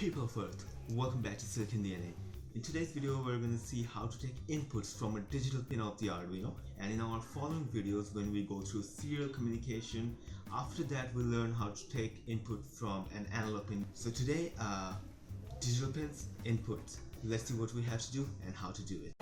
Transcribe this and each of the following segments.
People of Earth, welcome back to siliconDNA. In today's video, we're going to see how to take inputs from a digital pin of the Arduino, and in our following videos when we go through serial communication, after that we'll learn how to take input from an analog pin. So today, digital pins, inputs. Let's see what we have to do and how to do it.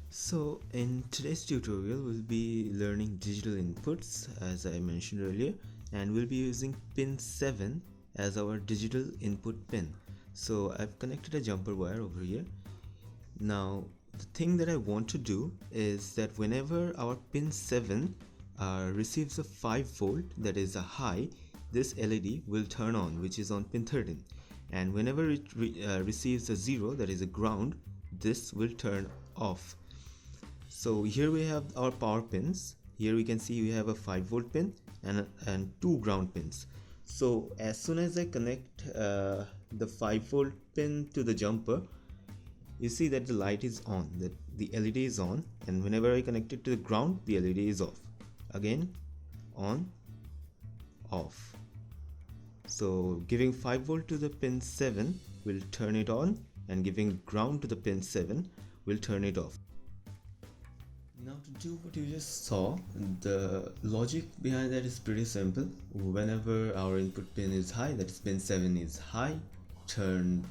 So in today's tutorial we'll be learning digital inputs as I mentioned earlier, and we'll be using pin 7 as our digital input pin. So I've connected a jumper wire over here. Now the thing that I want to do is that whenever our pin 7 receives a 5 volt, that is a high, this LED will turn on, which is on pin 13, and whenever it receives a 0, that is a ground, this will turn off. So here we have our power pins. Here we can see we have a 5 volt pin and 2 ground pins. So as soon as I connect the 5 volt pin to the jumper, you see that the light is on, that the LED is on, and whenever I connect it to the ground, the LED is off. Again, on, off. So giving 5 volt to the pin 7 will turn it on, and giving ground to the pin 7 will turn it off. Now to do what you just saw, the logic behind that is pretty simple. Whenever our input pin is high, that is pin 7 is high, turn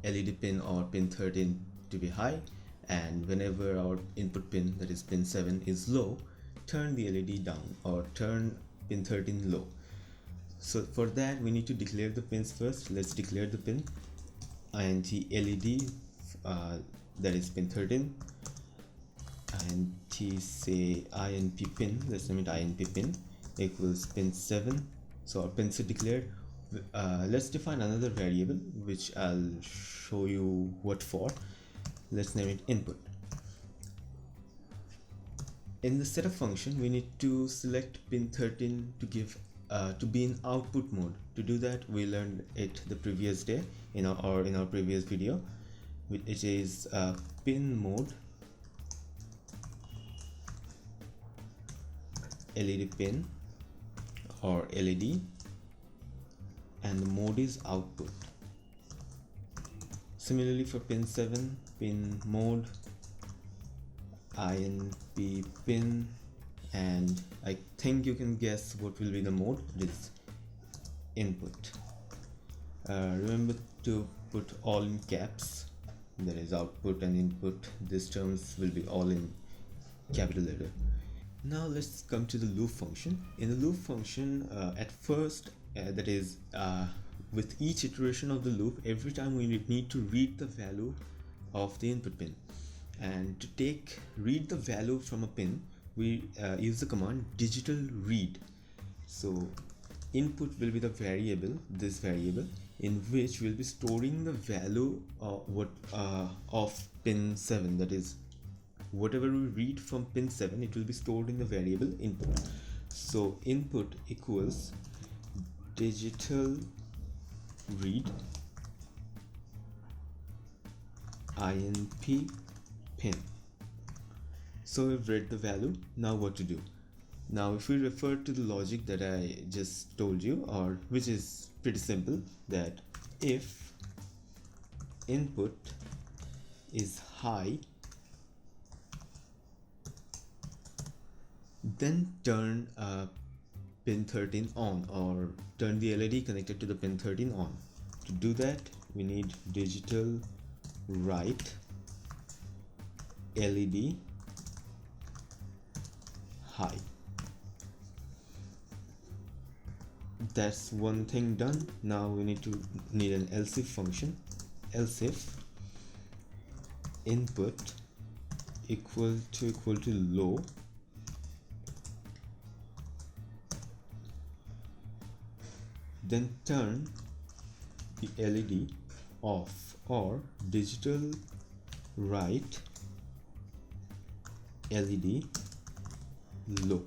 LED pin or pin 13 to be high, and whenever our input pin, that is pin 7, is low, turn the LED down or turn pin 13 low. So for that we need to declare the pins first. Let's declare the pin. INT LED, that is pin 13, INT say INP pin, let's name it INP pin, equals pin 7. So our pins are declared. Let's define another variable which I'll show you what for. Let's name it input. In the setup function, we need to select pin 13 to give to be in output mode. To do that, we learned it the previous day in our previous video, which is pin mode LED pin or LED, and the mode is output. Similarly for pin 7, pin mode INP pin, and I think you can guess what will be the mode. It is input. Remember to put all in caps, that is output and input. These terms will be all in capital letter. Now let's come to the loop function. In the loop function, at first, that is with each iteration of the loop, every time we need to read the value of the input pin, and to read the value from a pin, we use the command digital read. So input will be the variable, this variable, in which we'll be storing the value of pin 7, that is whatever we read from pin 7, it will be stored in the variable input. So input equals digital read INP pin. So we've read the value. Now what to do? Now if we refer to the logic that I just told you, or which is pretty simple, that if input is high, then turn pin 13 on, or turn the LED connected to the pin 13 on. To do that, we need digital write LED high. That's one thing done. Now we need an else if function. Else if input equal to low, then turn the LED off, or digital write LED low.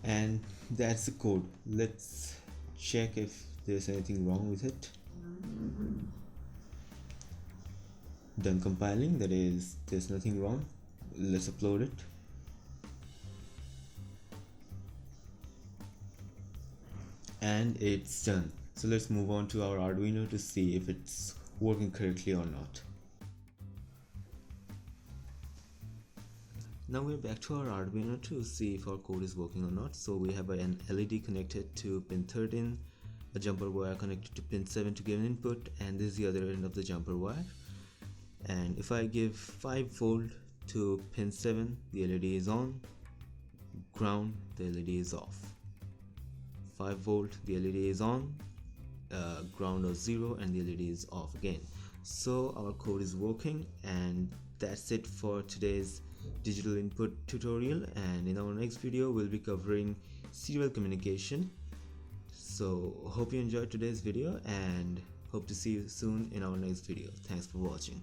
And that's the code. Let's check if there's anything wrong with it. Done compiling, that is, there's nothing wrong. Let's upload it. and it's done. So let's move on to our Arduino to see if it's working correctly or not. Now we're back to our Arduino to see if our code is working or not. So we have an LED connected to pin 13, a jumper wire connected to pin 7 to give an input, and this is the other end of the jumper wire. And if I give 5 volt to pin 7, the LED is on. Ground, the LED is off. 5 volt, the LED is on. Ground or 0, and the LED is off again. So our code is working, and that's it for today's digital input tutorial. And in our next video we'll be covering serial communication. So hope you enjoyed today's video and hope to see you soon in our next video. Thanks for watching.